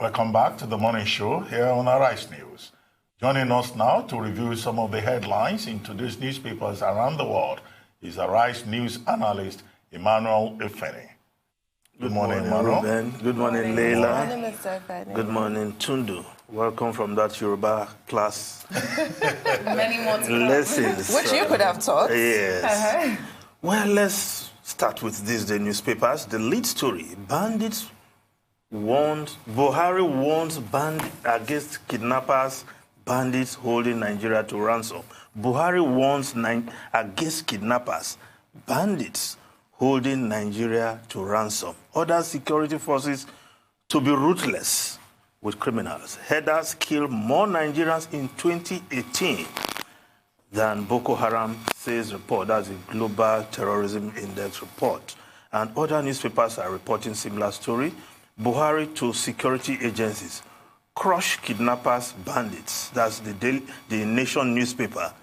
Welcome back to the morning show here on Arise News. Joining us now to review some of the headlines in today's newspapers around the world is Arise News analyst Emmanuel Efeni. Good morning, Emmanuel. Ruben. Good morning, Leila. Good morning, Mr. Efeni. Good morning, Tundu. Welcome from that Yoruba class. Many more lessons. Which you could have taught. Yes. Well, let's start with these the newspapers. The lead story: Bandits Buhari warns against kidnappers. Bandits holding Nigeria to ransom. Buhari warns against kidnappers. Bandits holding Nigeria to ransom. Other security forces to be ruthless with criminals. Headers kill more Nigerians in 2018 than Boko Haram, says report. That's a Global Terrorism Index report. And other newspapers are reporting similar story. Buhari to security agencies. Crush kidnappers, bandits. That's the Nation newspaper.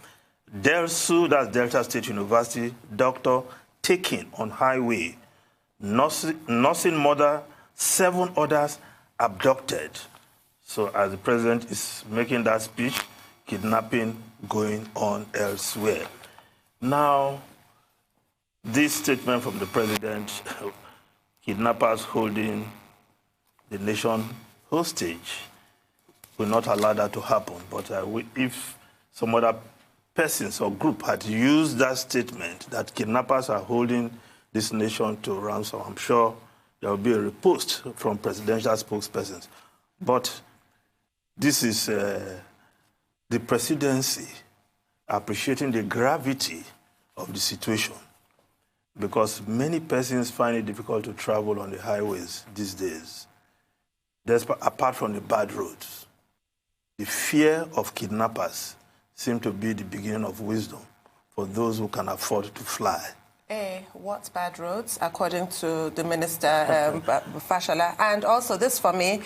Delsu, that's Delta State University. Doctor taken on highway. Nursing mother, 7 others abducted. So as the president is making that speech, kidnapping going on elsewhere. Now, this statement from the president, kidnappers holding the nation hostage, will not allow that to happen. But if some other persons or group had used that statement that kidnappers are holding this nation to ransom, I'm sure there will be a repost from presidential spokespersons. But this is the presidency appreciating the gravity of the situation, because many persons find it difficult to travel on the highways these days. Apart from the bad roads, the fear of kidnappers seems to be the beginning of wisdom for those who can afford to fly. What bad roads, according to the minister, Fashola. And also this for me,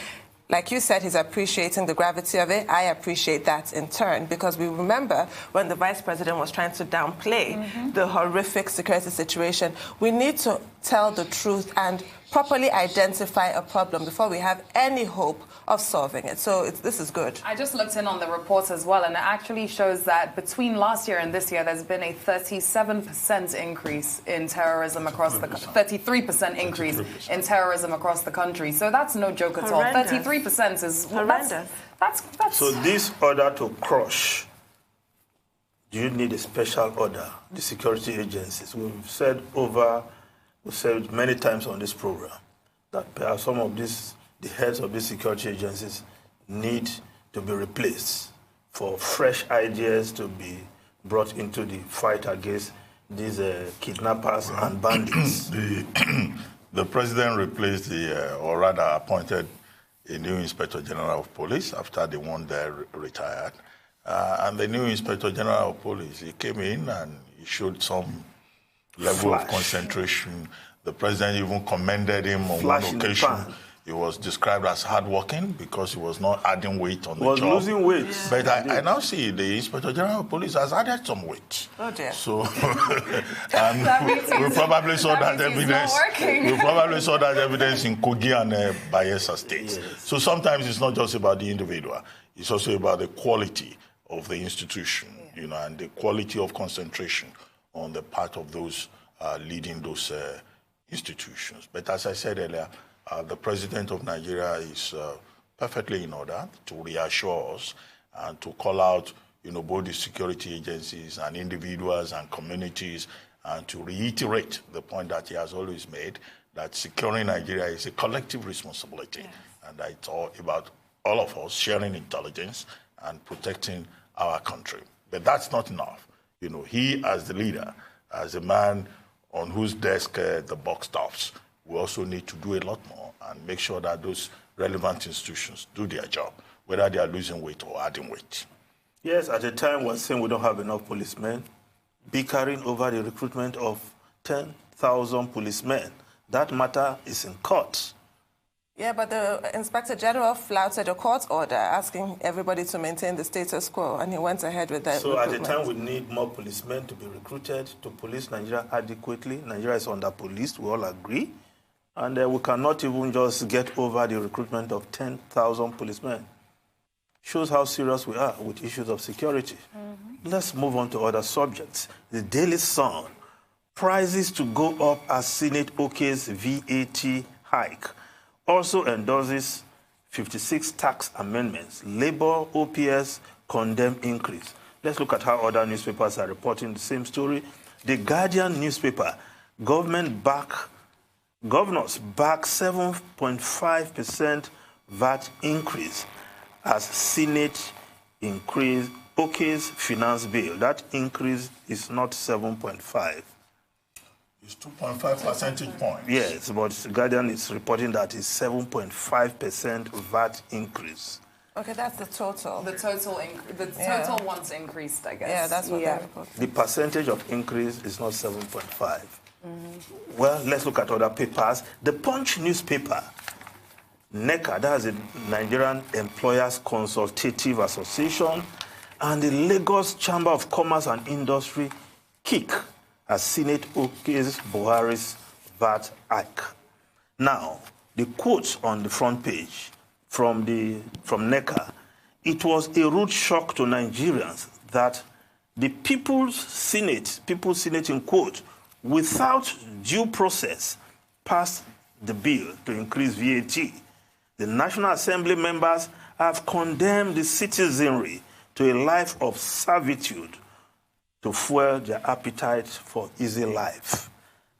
like you said, he's appreciating the gravity of it. I appreciate that in turn, because we remember when the vice president was trying to downplay the horrific security situation. We need to tell the truth and properly identify a problem before we have any hope of solving it. So this is good. I just looked in on the reports as well, and it actually shows that between last year and this year, there's been a 37% increase in terrorism across the 33% increase in terrorism across the country. So that's no joke at all. 33% is horrendous. That's so this order to crush, do you need a special order? The security agencies. We've said many times on this program that perhaps some of the heads of these security agencies need to be replaced for fresh ideas to be brought into the fight against these kidnappers and bandits. The president replaced or rather appointed a new Inspector General of Police after the one there retired. And the new Inspector General of Police, he came in and he showed some level of concentration. The president even commended him on one occasion. He was described as hardworking because he was not adding weight on the job. He was losing weight. Yeah. But I now see the Inspector General of Police has added some weight. Oh dear. So we probably saw that evidence. We probably saw that evidence in Kogi and Bayelsa states. Yes. So sometimes it's not just about the individual. It's also about the quality of the institution, and the quality of concentration on the part of those leading those institutions. But as I said earlier, the president of Nigeria is perfectly in order to reassure us and to call out, both the security agencies and individuals and communities, and to reiterate the point that he has always made, that securing Nigeria is a collective responsibility. Yes. And that it's all about all of us sharing intelligence and protecting our country. But that's not enough. He as the leader, as a man on whose desk the buck stops, we also need to do a lot more and make sure that those relevant institutions do their job, whether they are losing weight or adding weight. Yes, at a time we're saying we don't have enough policemen, bickering over the recruitment of 10,000 policemen. That matter is in court. Yeah, but the Inspector General flouted a court order asking everybody to maintain the status quo, and he went ahead with that. So at the time we need more policemen to be recruited to police Nigeria adequately. Nigeria is under-policed, we all agree. And we cannot even just get over the recruitment of 10,000 policemen. Shows how serious we are with issues of security. Let's move on to other subjects. The Daily Sun. Prices to go up as Senate OK's VAT hike. Also endorses 56 tax amendments. Labour, OPS condemn increase. Let's look at how other newspapers are reporting the same story. The Guardian newspaper. Governors back 7.5% VAT increase as Senate increase OK's finance bill. That increase is not 7.5. It's 2.5 percentage points. Yes, but the Guardian is reporting that it's 7.5% VAT increase. Okay, that's the total. The total once increased, I guess. Yeah, that's what they're reporting. The percentage of increase is not 7.5. Well, let's look at other papers. The Punch newspaper, NECA, that's the Nigerian Employers Consultative Association, and the Lagos Chamber of Commerce and Industry, kick as Senate OK's Buhari's VAT hike. Now, the quote on the front page from NECA, it was a rude shock to Nigerians that the People's Senate in quote, without due process, passed the bill to increase VAT. The National Assembly members have condemned the citizenry to a life of servitude to fuel their appetite for easy life.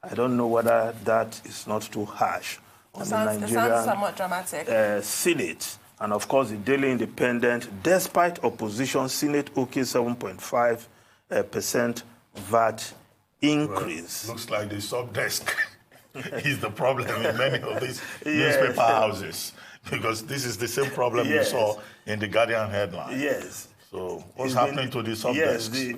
I don't know whether that is not too harsh on the Nigerian it sounds somewhat dramatic. Senate. And of course, the Daily Independent, despite opposition, Senate OK 7.5% VAT increase. Well, looks like the sub-desk is the problem in many of these newspaper houses, because this is the same problem you saw in the Guardian headline. Yes. So what's happening to the sub-desks? Yes, the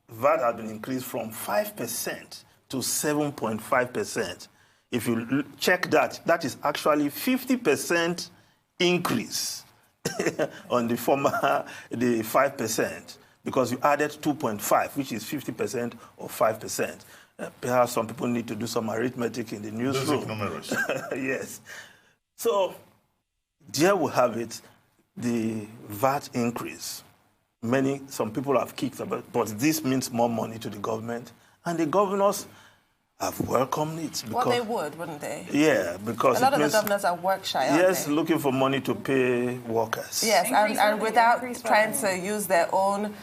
VAT has been increased from 5% to 7.5%. If you check that, that is actually 50% increase on the former, the 5%, because you added 2.5, which is 50% of 5%. Perhaps some people need to do some arithmetic in the newsroom. Numerous. Yes. So there we have it, the VAT increase. Some people have kicked about, but this means more money to the government, and the governors have welcomed it. Well, they would, wouldn't they? Yeah, because a lot of the governors are work shy, aren't yes, they? looking for money to pay workers. Yes, and without trying to use their own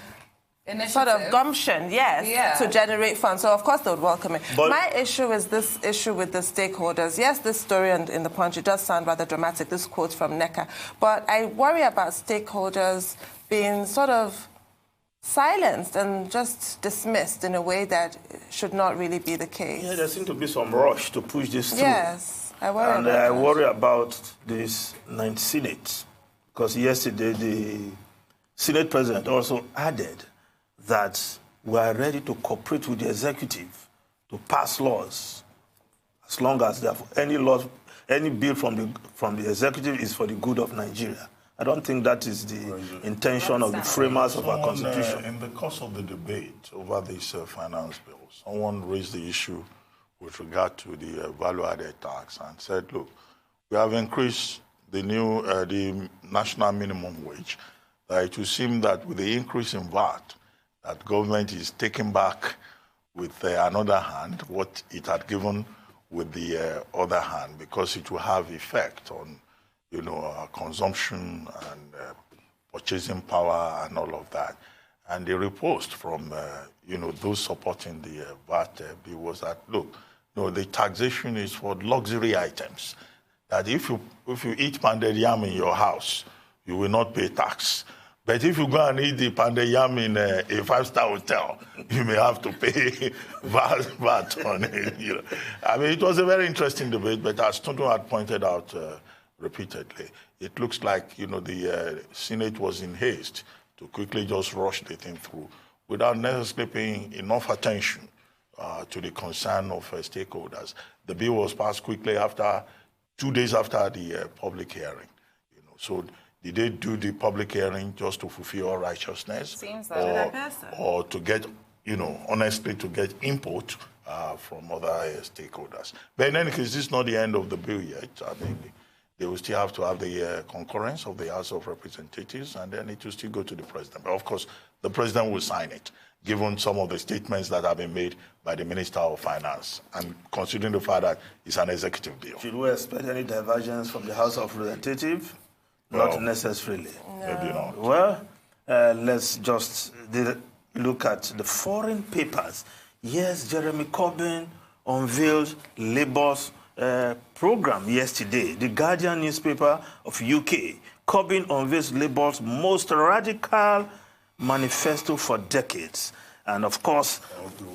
sort of gumption, to generate funds. So, of course, they would welcome it. But my issue is this issue with the stakeholders. Yes, this story in the Punch, it does sound rather dramatic, this quote from NECA. But I worry about stakeholders being sort of silenced and just dismissed in a way that should not really be the case. Yeah, there seems to be some rush to push this through. Yes, I worry about that. And I worry about this Ninth Senate, because yesterday the Senate President also added that we are ready to cooperate with the executive to pass laws, as long as there any bill from the executive is for the good of Nigeria. I don't think that is the intention of the framers of our Constitution. In the course of the debate over this finance bill, someone raised the issue with regard to the value-added tax and said, look, we have increased the national minimum wage. It will seem that with the increase in VAT, that government is taking back with another hand what it had given with the other hand, because it will have effect on consumption and purchasing power and all of that. And the riposte from, those supporting the VAT bill was that, look, the taxation is for luxury items. That if you eat pounded yam in your house, you will not pay tax. But if you go and eat the pounded yam in a five-star hotel, you may have to pay VAT on it. I mean, it was a very interesting debate, but as Tonto had pointed out repeatedly, it looks like, the Senate was in haste to quickly just rush the thing through without necessarily paying enough attention to the concern of stakeholders. The bill was passed quickly 2 days after the public hearing. So did they do the public hearing just to fulfill all righteousness? Seems that or to get, honestly, to get input from other stakeholders. But in any case, this is not the end of the bill yet. I think they will still have to have the concurrence of the House of Representatives, and then it will still go to the president. But of course, the president will sign it, given some of the statements that have been made by the Minister of Finance, and considering the fact that it's an executive bill. Should we expect any divergence from the House of Representatives? Well, not necessarily. No. Maybe not. Well, let's just look at the foreign papers. Yes, Jeremy Corbyn unveiled Labour's program yesterday. The Guardian newspaper of UK. Corbyn unveils Labour's most radical manifesto for decades. And of course,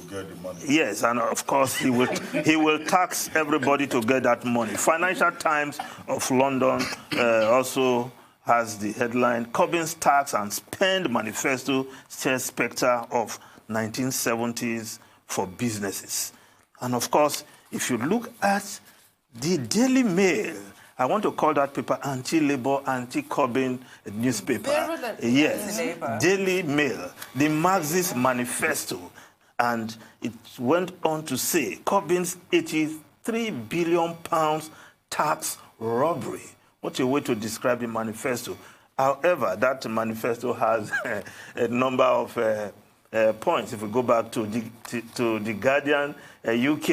get the money. Yes, and of course he will tax everybody to get that money. Financial Times of London also has the headline, Corbyn's Tax and Spend Manifesto Stirs Spectre of 1970s for Businesses. And of course, if you look at the Daily Mail, I want to call that paper anti-Labour, anti-Corbyn newspaper. Yes, Daily Mail, the Marxist Manifesto. And it went on to say, Corbyn's £83 billion tax robbery. What a way to describe the manifesto. However, that manifesto has a number of points. If we go back to the Guardian UK,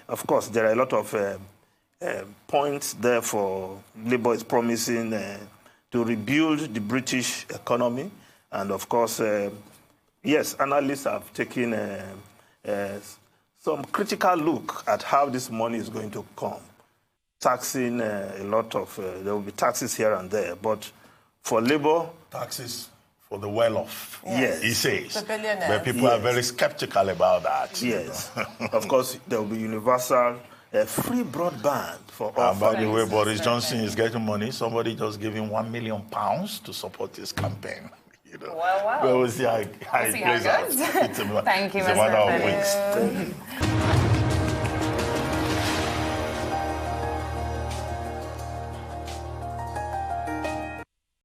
of course, there are a lot of points there for Labour is promising to rebuild the British economy. And of course, yes, analysts have taken some critical look at how this money is going to come. Taxing a lot of, there will be taxes here and there, but for Labour... Taxes for the well-off, yes. He says. The billionaires. But people are very skeptical about that. Yes. Of course, there will be universal free broadband for all. And by the way, Boris Johnson is getting money. Somebody just gave him £1 million to support his campaign. You know. Well. We'll see how it plays out. Thank you, It's a matter of Mr. weeks.